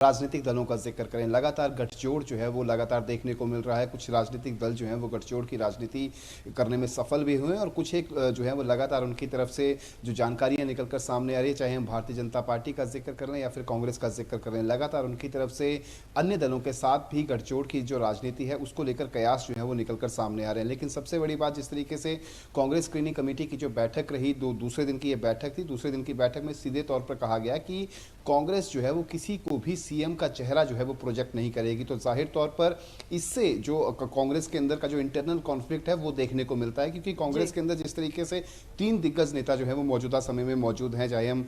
राजनीतिक दलों का जिक्र करें, लगातार गठजोड़ जो है वो लगातार देखने को मिल रहा है। कुछ राजनीतिक दल जो हैं वो गठजोड़ की राजनीति करने में सफल भी हुए हैं और कुछ एक जो है वो लगातार उनकी तरफ से जो जानकारियां निकलकर सामने आ रही है, चाहे हम भारतीय जनता पार्टी का जिक्र कर लें या फिर कांग्रेस का जिक्र कर लें, लगातार उनकी तरफ से अन्य दलों के साथ भी गठजोड़ की जो राजनीति है उसको लेकर कयास जो है वो निकलकर सामने आ रहे हैं। लेकिन सबसे बड़ी बात, जिस तरीके से कांग्रेस स्क्रीनिंग कमेटी की जो बैठक रही, दूसरे दिन की ये बैठक थी, दूसरे दिन की बैठक में सीधे तौर पर कहा गया कि कांग्रेस जो है वो किसी को भी सीएम का चेहरा जो है वो प्रोजेक्ट नहीं करेगी। तो जाहिर तौर पर इससे जो कांग्रेस के अंदर का जो इंटरनल कॉन्फ्लिक्ट है वो देखने को मिलता है, क्योंकि कांग्रेस के अंदर जिस तरीके से 3 दिग्गज नेता जो है वो मौजूदा समय में मौजूद हैं, चाहे हम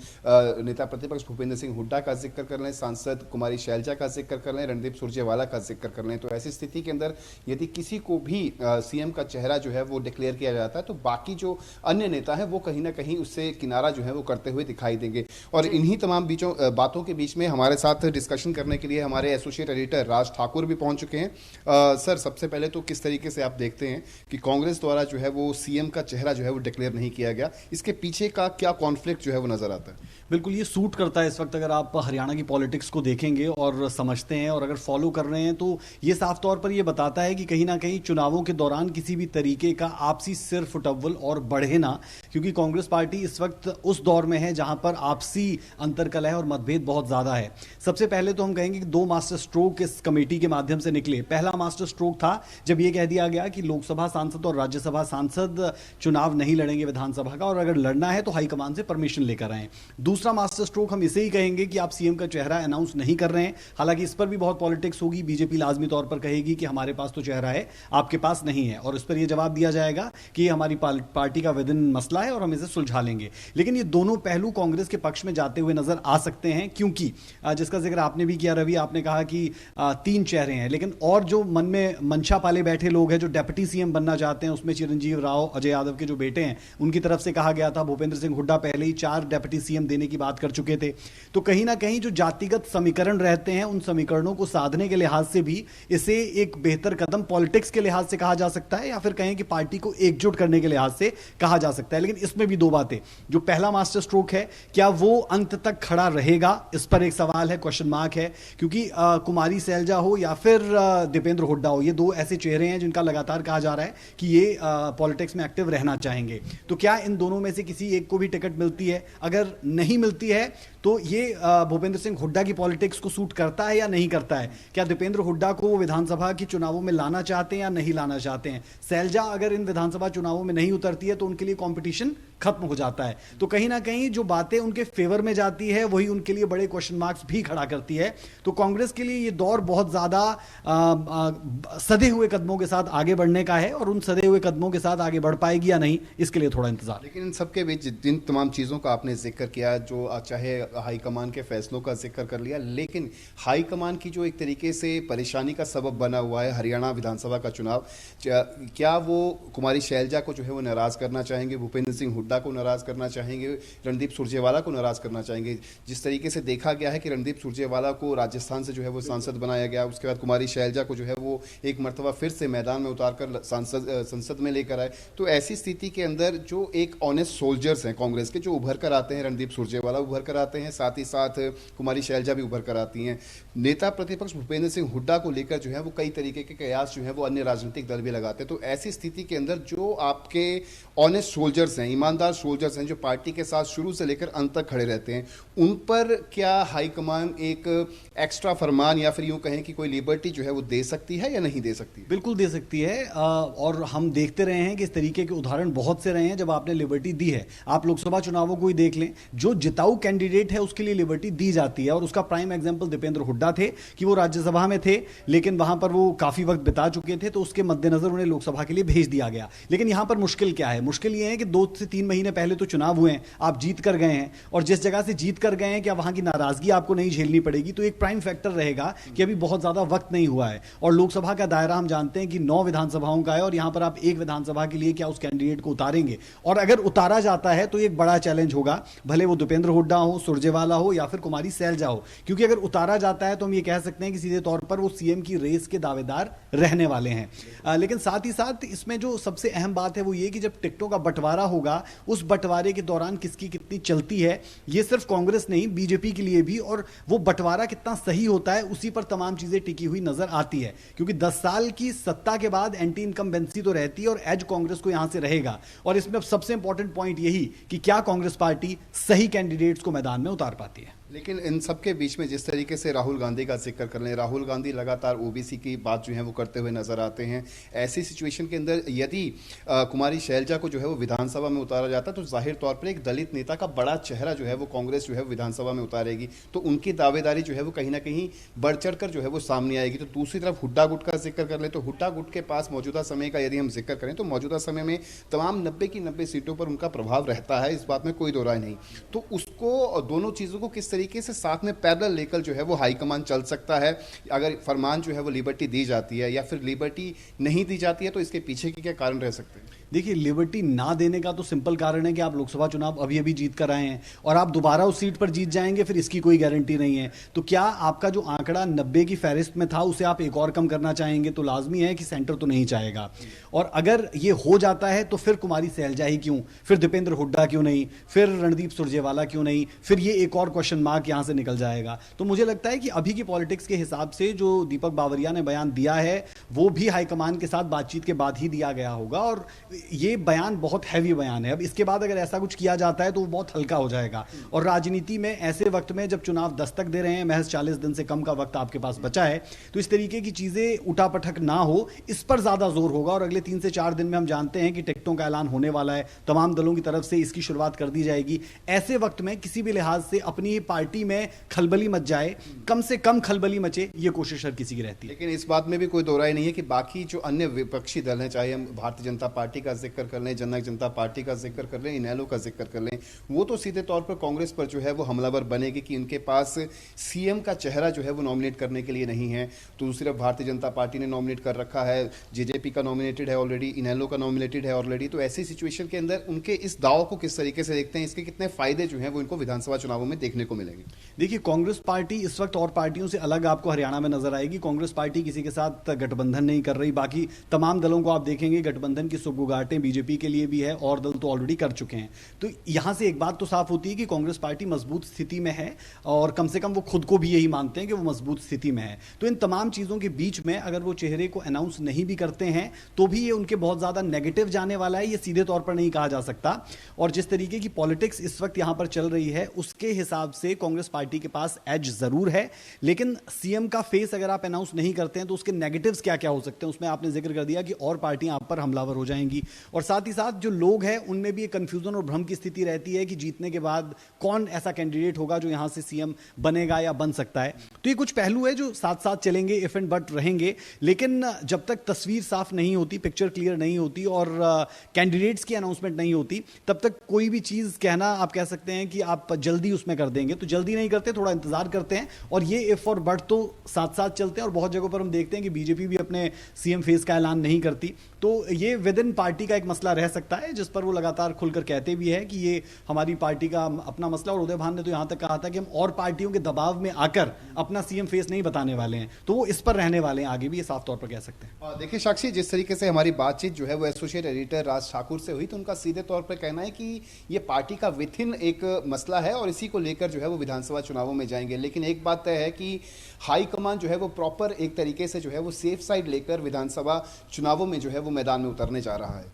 नेता प्रतिपक्ष भूपेंद्र सिंह हुड्डा का जिक्र कर लें, सांसद कुमारी शैलजा का जिक्र कर लें, रणदीप सुरजेवाला का जिक्र कर लें, तो ऐसी स्थिति के अंदर यदि किसी को भी सीएम का चेहरा जो है वो डिक्लेयर किया जाता है तो बाकी जो अन्य नेता है वो कहीं ना कहीं उससे किनारा जो है वो करते हुए दिखाई देंगे। और इन्हीं तमाम बातों के बीच में हमारे साथ डिस्कशन करने के लिए हमारे एसोसिएट एडिटर राज ठाकुर भी पहुंच चुके हैं। सर, सबसे पहले तो किस तरीके से आप देखते हैं कि कांग्रेस द्वारा जो है वो सीएम का चेहरा जो है वो डिक्लेयर नहीं किया गया, इसके पीछे का क्या कॉन्फ्लिक्ट जो है वो नजर आता है? बिल्कुल, ये सूट करता है इस वक्त अगर आप हरियाणा की पॉलिटिक्स को देखेंगे और समझते हैं और अगर फॉलो कर रहे हैं तो ये साफ तौर पर ये बताता है कि कहीं ना कहीं चुनावों के दौरान किसी भी तरीके का आपसी सिर फुटअव्वल और बढ़े ना, क्योंकि कांग्रेस पार्टी इस वक्त उस दौर में है जहां पर आपसी अंतर्कलह और मतभेद बहुत ज्यादा है। सबसे पहले तो हम कहेंगे कि 2 मास्टर स्ट्रोक इस कमेटी के माध्यम से निकले। पहला मास्टर स्ट्रोक था जब यह कह दिया गया कि लोकसभा सांसद और राज्यसभा सांसद चुनाव नहीं लड़ेंगे विधानसभा का, और अगर लड़ना है तो हाईकमान से परमिशन लेकर आए। दूसरा मास्टर स्ट्रोक हम इसे ही कहेंगे कि आप सीएम का चेहरा अनाउंस नहीं कर रहे हैं। हालांकि इस पर भी बहुत पॉलिटिक्स होगी, बीजेपी लाजमी तौर पर कहेगी कि हमारे पास तो चेहरा है, आपके पास नहीं है, और इस पर यह जवाब दिया जाएगा कि हमारी पार्टी का विदिन मसला है और हम इसे सुलझा लेंगे। लेकिन ये दोनों पहलू कांग्रेस के पक्ष में जाते हुए नजर आ सकते हैं, क्योंकि जिसका जिक्र आपने भी किया रवि, आपने कहा कि 3 चेहरे हैं, लेकिन और जो मन में मंशा पाले बैठे लोग हैं जो डेप्यूटी सीएम बनना चाहते हैं, उसमें चिरंजीव राव, अजय यादव के जो बेटे हैं, उनकी तरफ से कहा गया था, भूपेंद्र सिंह हुड्डा पहले ही 4 डेप्यूटी सीएम देने की बात कर चुके थे। तो कहीं ना कहीं जो जातिगत समीकरण रहते हैं उन समीकरणों को साधने के लिहाज से भी इसे एक बेहतर कदम पॉलिटिक्स के लिहाज से कहा जा सकता है, या फिर कहें कि पार्टी को एकजुट करने के लिहाज से कहा जा सकता है। लेकिन इसमें भी 2 बातें, जो पहला मास्टर स्ट्रोक है क्या वो अंत तक खड़ा रहेगा, इस पर एक सवाल है, क्वेश्चन मार्क है, क्योंकि कुमारी शैलजा हो या फिर दीपेंद्र हुड्डा हो, ये 2 ऐसे चेहरे हैं जिनका लगातार कहा जा रहा है कि ये पॉलिटिक्स में एक्टिव रहना चाहेंगे। तो क्या इन दोनों में से किसी एक को भी टिकट मिलती है? अगर नहीं मिलती है तो ये भूपेंद्र सिंह हुड्डा की पॉलिटिक्स को सूट करता है या नहीं करता है? क्या दीपेंद्र हुड्डा को वो विधानसभा के चुनावों में लाना चाहते हैं या नहीं लाना चाहते हैं? शैलजा अगर इन विधानसभा चुनावों में नहीं उतरती है तो उनके लिए कंपटीशन खत्म हो जाता है। तो कहीं ना कहीं जो बातें उनके फेवर में जाती है वही उनके लिए बड़े क्वेश्चन मार्क्स भी खड़ा करती है। तो कांग्रेस के लिए ये दौर बहुत ज्यादा सधे हुए कदमों के साथ आगे बढ़ने का है, और उन सधे हुए कदमों के साथ आगे बढ़ पाएगी या नहीं, इसके लिए थोड़ा इंतजार। लेकिन इन सबके बीच जिन तमाम चीज़ों का आपने जिक्र किया, जो चाहे हाईकमान के फैसलों का जिक्र कर लिया, लेकिन हाईकमान की जो एक तरीके से परेशानी का सबब बना हुआ है हरियाणा विधानसभा का चुनाव, क्या वो कुमारी शैलजा को जो है वो नाराज करना चाहेंगे, भूपेंद्र सिंह हुड्डा को नाराज करना चाहेंगे, रणदीप सुरजेवाला को नाराज करना चाहेंगे? जिस तरीके से देखा गया है कि रणदीप सुरजेवाला को राजस्थान से जो है वो सांसद बनाया गया, उसके बाद कुमारी शैलजा को जो है वो एक मर्तबा फिर से मैदान में उतारकर संसद में लेकर आए। तो ऐसी स्थिति के अंदर जो एक ऑनेस्ट सोल्जर्स हैं कांग्रेस के, जो उभर कर आते हैं, रणदीप सुरजेवाला उभर कर आते हैं, साथ ही साथ कुमारी शैलजा भी उभर कर आती हैं, नेता प्रतिपक्ष भूपेंद्र सिंह हुड्डा को लेकर जो है वो कई तरीके के कयास जो है वो अन्य राजनीतिक दल भी लगाते हैं। तो ऐसी स्थिति के अंदर जो आपके ऑनेस्ट सोल्जर्स हैं, ईमानदार सोल्जर्स हैं, जो पार्टी के साथ शुरू से लेकर अंत तक खड़े रहते हैं, उन पर क्या हाईकमान एक एक्स्ट्रा फरमान या फिर यूं कहें कि कोई लिबर्टी जो है वो दे सकती है या नहीं दे सकती? बिल्कुल दे सकती है, और हम देखते रहे हैं कि इस तरीके के उदाहरण बहुत से रहे हैं जब आपने लिबर्टी दी है। आप लोकसभा चुनावों को ही देख लें, जो जिताऊ कैंडिडेट है उसके लिए लिबर्टी दी जाती है, और उसका प्राइम एग्जांपल दीपेंद्र हुड्डा थे कि वो राज्यसभा में थे लेकिन वहां पर वो काफी वक्त बिता चुके थे, तो उसके मद्देनजर उन्हें लोकसभा के लिए भेज दिया गया। लेकिन यहां पर मुश्किल क्या है? मुश्किल यह है कि 2 से 3 महीने पहले तो चुनाव हुए हैं, आप जीत कर गए हैं, और जिस जगह से जीत कर गए हैं क्या वहां की नाराजगी आपको नहीं झेलनी पड़ेगी? तो एक प्राइम फैक्टर रहेगा कि अभी बहुत ज्यादा वक्त नहीं हुआ है, और लोकसभा का दायरा हम जानते हैं कि 9 विधानसभाओं का है, और यहां पर आप एक विधानसभा के लिए क्या उस कैंडिडेट को उतारेंगे? और अगर उतारा जाता है तो एक बड़ा चैलेंज होगा, भले वो दीपेंद्र हुड्डा हो, सुरजेवाला हो या फिर कुमारी सैलजा हो, क्योंकि अगर उतारा जाता है तो हम ये कह सकते हैं कि सीधे तौर पर वो सीएम की रेस के दावेदार रहने वाले हैं। लेकिन साथ ही साथ इसमें जो सबसे अहम बात है वो ये कि जब टिकटों का बंटवारा होगा, उस बंटवारे के दौरान किसकी कितनी चलती है, ये सिर्फ कांग्रेस नहीं बीजेपी के लिए भी, और वो बंटवारा कितना सही होता है उसी पर तमाम चीजें टिकी हुई नजर आती है। क्योंकि 10 साल की सत्ता के बाद एंटी इनकम्बेंसी तो रहती है और एज कांग्रेस को यहां से रहेगा। और इसमें अब सबसे इंपॉर्टेंट पॉइंट यही कि क्या कांग्रेस पार्टी सही कैंडिडेट्स को मैदान में उतार पाती है। लेकिन इन सबके बीच में जिस तरीके से राहुल गांधी का जिक्र कर लें, राहुल गांधी लगातार ओबीसी की बात जो है वो करते हुए नजर आते हैं। ऐसी सिचुएशन के अंदर यदि कुमारी शैलजा को जो है वो विधानसभा में उतारा जाता है तो जाहिर तौर पर एक दलित नेता का बड़ा चेहरा जो है वो कांग्रेस जो है विधानसभा में उतारेगी, तो उनकी दावेदारी जो है वो कहीं ना कहीं बढ़ चढ़ कर जो है वो सामने आएगी। तो दूसरी तरफ हुड्डा गुट का जिक्र कर ले तो हुड्डा गुट के पास मौजूदा समय का यदि हम जिक्र करें तो मौजूदा समय में तमाम 90 की 90 सीटों पर उनका प्रभाव रहता है, इस बात में कोई दो राय नहीं। तो उसको दोनों चीज़ों को किस तरीके से साथ में पैरेलल लेकर जो है वो हाईकमान चल सकता है, अगर फरमान जो है वो लिबर्टी दी जाती है या फिर लिबर्टी नहीं दी जाती है, तो इसके पीछे के क्या कारण रह सकते हैं? देखिए, लिबर्टी ना देने का तो सिंपल कारण है कि आप लोकसभा चुनाव अभी अभी जीत कर आए हैं और आप दोबारा उस सीट पर जीत जाएंगे, फिर इसकी कोई गारंटी नहीं है। तो क्या आपका जो आंकड़ा 90 की फहरिस्त में था उसे आप एक और कम करना चाहेंगे? तो लाजमी है कि सेंटर तो नहीं चाहेगा। और अगर ये हो जाता है तो फिर कुमारी सैलजा ही क्यों, फिर दीपेंद्र हुड्डा क्यों नहीं, फिर रणदीप सुरजेवाला क्यों नहीं, फिर ये एक और क्वेश्चन मार्क यहां से निकल जाएगा। तो मुझे लगता है कि अभी की पॉलिटिक्स के हिसाब से जो दीपक बावरिया ने बयान दिया है वो भी हाईकमान के साथ बातचीत के बाद ही दिया गया होगा, और ये बयान बहुत हैवी बयान है। अब इसके बाद अगर ऐसा कुछ किया जाता है तो वो बहुत हल्का हो जाएगा। और राजनीति में ऐसे वक्त में जब चुनाव दस्तक दे रहे हैं, महज 40 दिन से कम का वक्त आपके पास बचा है, तो इस तरीके की चीजें उठापटक ना हो, इस पर ज्यादा जोर होगा। और अगले 3 से 4 दिन में हम जानते हैं कि टिकटों का ऐलान होने वाला है, तमाम दलों की तरफ से इसकी शुरुआत कर दी जाएगी। ऐसे वक्त में किसी भी लिहाज से अपनी पार्टी में खलबली मच जाए, कम से कम खलबली मचे, ये कोशिश हर किसी की रहती है। लेकिन इस बात में भी कोई दो राय नहीं है कि बाकी जो अन्य विपक्षी दल हैं, चाहे हम भारतीय जनता पार्टी का जिक्र कर लें, जननायक जनता पार्टी का जिक्र कर लें, इनेलो का जिक्र कर लें, वो तो सीधे तौर पर कांग्रेस पर जो है वो हमलावर बनेगी कि उनके पास सीएम का चेहरा जो है वो नॉमिनेट करने के लिए नहीं है। तो दूसरी तरफ भारतीय जनता पार्टी ने नॉमिनेट कर रखा है, जेजेपी का नॉमिनेटेड है ऑलरेडी, इनेलो का नॉमिनेटेड है ऑलरेडी। तो ऐसी सिचुएशन के अंदर उनके इस दाव को किस तरीके से देखते हैं, इसके कितने फायदे जो हैं वो इनको विधानसभा चुनावों में देखने को मिलेंगे? देखिए, कांग्रेस पार्टी इस वक्त और पार्टियों से अलग आपको हरियाणा में नजर आएगी। कांग्रेस पार्टी किसी के साथ गठबंधन नहीं कर रही। बाकी तमाम दलों को आप देखेंगे गठबंधन की सुगबुगाहटें बीजेपी के लिए भी है और दल तो ऑलरेडी कर चुके हैं। तो यहां से एक बात तो साफ होती है कि कांग्रेस पार्टी मजबूत स्थिति में है, और कम से कम वो खुद को भी यही मानते हैं कि वो मजबूत स्थिति में है। तो इन तमाम चीजों के बीच में अगर वो चेहरे को अनाउंस नहीं भी करते हैं तो भी ये उनके बहुत ज्यादा नेगेटिव जाने वाला है, ये सीधे तौर पर नहीं कहा जा सकता। और जिस तरीके की पॉलिटिक्स इस वक्त यहां पर चल रही है उसके हिसाब से कांग्रेस पार्टी के पास एज जरूर है। लेकिन सीएम का फेस अगर आप अनाउंस नहीं करते हैं तो उसके नेगेटिव्स क्या क्या हो सकते हैं, उसमें आपने जिक्र कर दिया कि और पार्टियां आप पर हमलावर हो जाएंगी। और साथ ही साथ जो लोग हैं उनमें भी एक कंफ्यूजन और भ्रम की स्थिति रहती है कि जीतने के बाद कौन ऐसा कैंडिडेट होगा जो यहां से सीएम बनेगा या बन सकता है। तो ये कुछ पहलू है जो साथ साथ चलेंगे, इफ एंड बट रहेंगे। लेकिन जब तक तस्वीर साफ नहीं होती, पिक्चर क्लियर नहीं होती और कैंडिडेट्स की अनाउंसमेंट नहीं होती, तब तक कोई भी चीज कहना आप कह सकते हैं कि आप जल्दी उसमें कर देंगे। तो जल्दी नहीं करते, थोड़ा इंतजार करते हैं। और ये इफ और बट तो साथ साथ चलते हैं। और बहुत जगहों पर हम देखते हैं कि बीजेपी भी अपने सीएम फेस का ऐलान नहीं करती। तो ये विद इन पार्टी का एक मसला रह सकता है जिस पर वो लगातार खुलकर कहते भी है कि ये हमारी पार्टी का अपना मसला। और उदय भान ने तो यहां तक कहा था कि हम और पार्टियों के दबाव में आकर अपना सीएम फेस नहीं बताने वाले हैं। तो वो इस पर रहने वाले हैं, आगे भी ये साफ तौर पर कह सकते हैं। देखिए साक्षी, जिस तरीके से हमारी बातचीत जो है वो एसोसिएट एडिटर राज ठाकुर से हुई, तो उनका सीधे तौर पर कहना है कि ये पार्टी का विद इन एक मसला है और इसी को लेकर जो है वो विधानसभा चुनावों में जाएंगे। लेकिन एक बात तय है कि हाईकमान जो है वो प्रॉपर एक तरीके से जो है वो सेफ साइड लेकर विधानसभा चुनावों में जो है वो मैदान में उतरने जा रहा है।